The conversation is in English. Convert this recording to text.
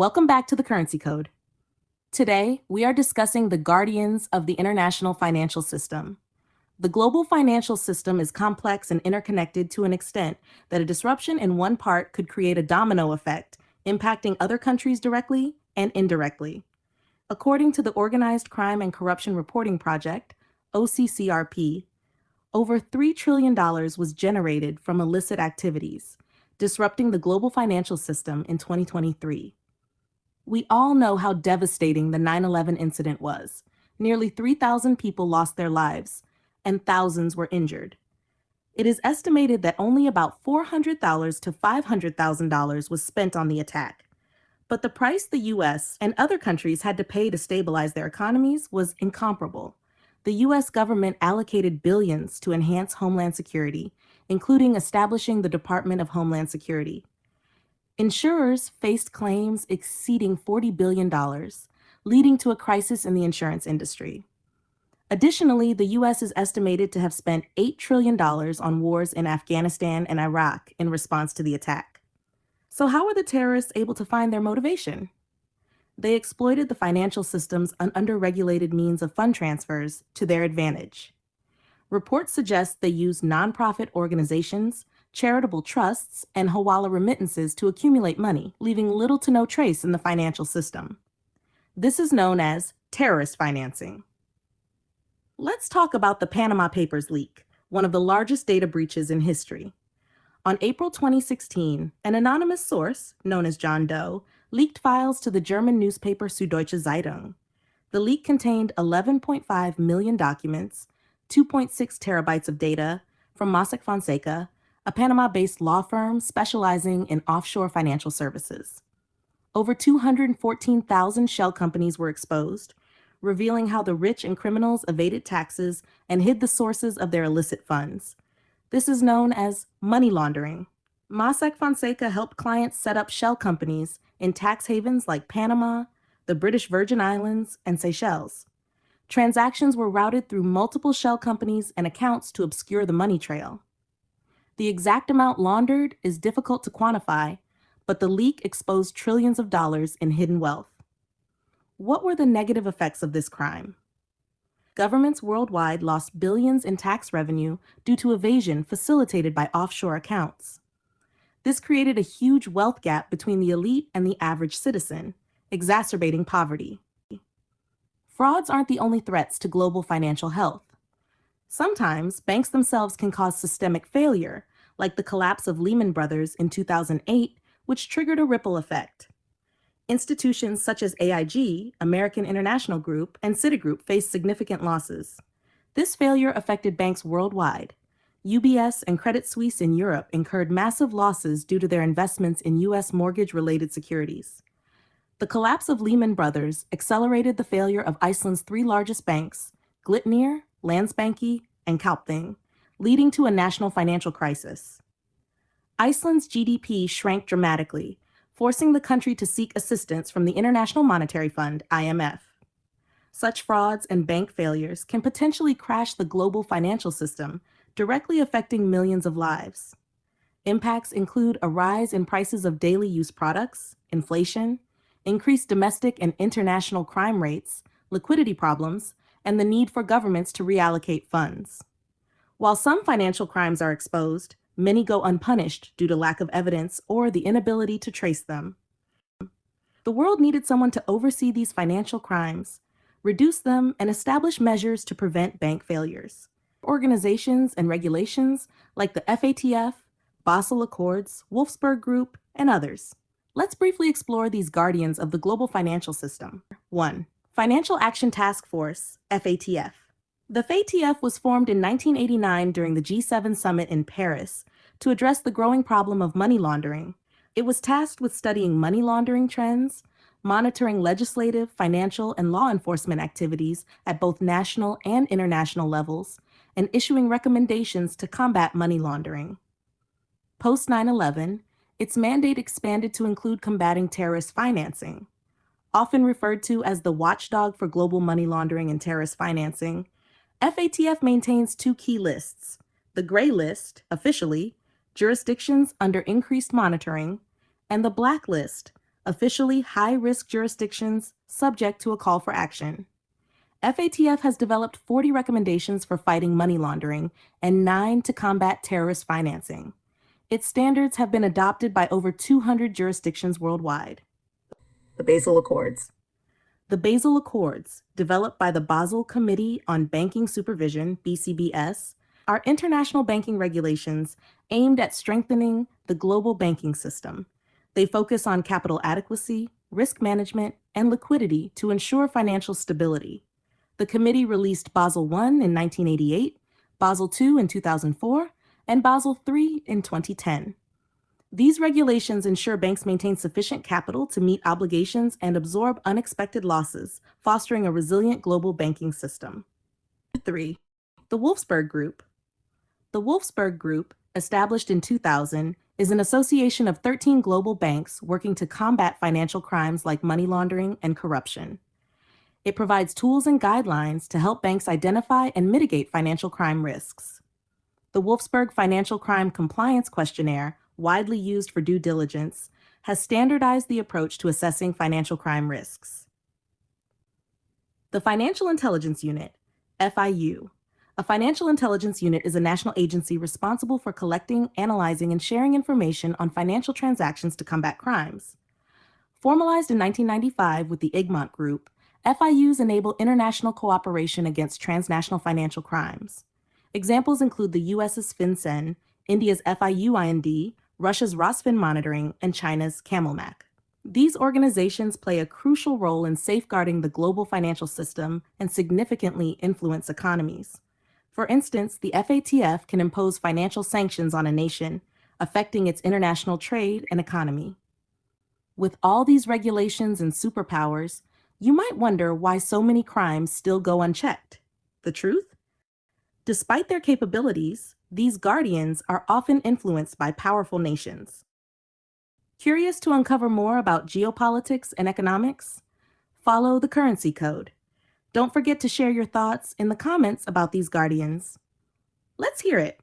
Welcome back to the Currency Code. Today, we are discussing the guardians of the international financial system. The global financial system is complex and interconnected to an extent that a disruption in one part could create a domino effect, impacting other countries directly and indirectly. According to the Organized Crime and Corruption Reporting Project, OCCRP, over $3 trillion was generated from illicit activities, disrupting the global financial system in 2023. We all know how devastating the 9/11 incident was. Nearly 3,000 people lost their lives, and thousands were injured. It is estimated that only about $400,000 to $500,000 was spent on the attack. But the price the US and other countries had to pay to stabilize their economies was incomparable. The US government allocated billions to enhance Homeland Security, including establishing the Department of Homeland Security. Insurers faced claims exceeding $40 billion, leading to a crisis in the insurance industry. Additionally, the U.S. is estimated to have spent $8 trillion on wars in Afghanistan and Iraq in response to the attack. So how were the terrorists able to find their motivation? They exploited the financial system's underregulated means of fund transfers to their advantage. Reports suggest they used nonprofit organizations, charitable trusts, and hawala remittances to accumulate money, leaving little to no trace in the financial system. This is known as terrorist financing. Let's talk about the Panama Papers leak, one of the largest data breaches in history. On April 2016, an anonymous source, known as John Doe, leaked files to the German newspaper Süddeutsche Zeitung. The leak contained 11.5 million documents, 2.6 terabytes of data from Mossack Fonseca, a Panama-based law firm specializing in offshore financial services. Over 214,000 shell companies were exposed, revealing how the rich and criminals evaded taxes and hid the sources of their illicit funds. This is known as money laundering. Mossack Fonseca helped clients set up shell companies in tax havens like Panama, the British Virgin Islands, and Seychelles. Transactions were routed through multiple shell companies and accounts to obscure the money trail. The exact amount laundered is difficult to quantify, but the leak exposed trillions of dollars in hidden wealth. What were the negative effects of this crime? Governments worldwide lost billions in tax revenue due to evasion facilitated by offshore accounts. This created a huge wealth gap between the elite and the average citizen, exacerbating poverty. Frauds aren't the only threats to global financial health. Sometimes banks themselves can cause systemic failure, like the collapse of Lehman Brothers in 2008, which triggered a ripple effect. Institutions such as AIG, American International Group, and Citigroup faced significant losses. This failure affected banks worldwide. UBS and Credit Suisse in Europe incurred massive losses due to their investments in U.S. mortgage-related securities. The collapse of Lehman Brothers accelerated the failure of Iceland's three largest banks, Glitnir, Landsbanki, and Kaupthing, leading to a national financial crisis. Iceland's GDP shrank dramatically, forcing the country to seek assistance from the International Monetary Fund, IMF. Such frauds and bank failures can potentially crash the global financial system, directly affecting millions of lives. Impacts include a rise in prices of daily use products, inflation, increased domestic and international crime rates, liquidity problems, and the need for governments to reallocate funds. While some financial crimes are exposed, many go unpunished due to lack of evidence or the inability to trace them. The world needed someone to oversee these financial crimes, reduce them, and establish measures to prevent bank failures. Organizations and regulations like the FATF, Basel Accords, Wolfsburg Group, and others. Let's briefly explore these guardians of the global financial system. 1. Financial Action Task Force, FATF. The FATF was formed in 1989 during the G7 summit in Paris to address the growing problem of money laundering. It was tasked with studying money laundering trends, monitoring legislative, financial, and law enforcement activities at both national and international levels, and issuing recommendations to combat money laundering. Post 9/11, its mandate expanded to include combating terrorist financing. Often referred to as the watchdog for global money laundering and terrorist financing, FATF maintains two key lists: the gray list, officially, jurisdictions under increased monitoring, and the black list, officially high-risk jurisdictions subject to a call for action. FATF has developed 40 recommendations for fighting money laundering and 9 to combat terrorist financing. Its standards have been adopted by over 200 jurisdictions worldwide. The Basel Accords. The Basel Accords, developed by the Basel Committee on Banking Supervision, BCBS, are international banking regulations aimed at strengthening the global banking system. They focus on capital adequacy, risk management, and liquidity to ensure financial stability. The committee released Basel I in 1988, Basel II in 2004, and Basel III in 2010. These regulations ensure banks maintain sufficient capital to meet obligations and absorb unexpected losses, fostering a resilient global banking system. 3. The Wolfsburg Group. The Wolfsburg Group, established in 2000, is an association of 13 global banks working to combat financial crimes like money laundering and corruption. It provides tools and guidelines to help banks identify and mitigate financial crime risks. The Wolfsburg Financial Crime Compliance Questionnaire, widely used for due diligence, has standardized the approach to assessing financial crime risks. The Financial Intelligence Unit, FIU. A financial intelligence unit is a national agency responsible for collecting, analyzing, and sharing information on financial transactions to combat crimes. Formalized in 1995 with the Egmont Group, FIUs enable international cooperation against transnational financial crimes. Examples include the US's FinCEN, India's FIU-IND, Russia's Rosfin Monitoring, and China's CamelMac. These organizations play a crucial role in safeguarding the global financial system and significantly influence economies. For instance, the FATF can impose financial sanctions on a nation, affecting its international trade and economy. With all these regulations and superpowers, you might wonder why so many crimes still go unchecked. The truth? Despite their capabilities, these guardians are often influenced by powerful nations. Curious to uncover more about geopolitics and economics? Follow the currency code. Don't forget to share your thoughts in the comments about these guardians. Let's hear it.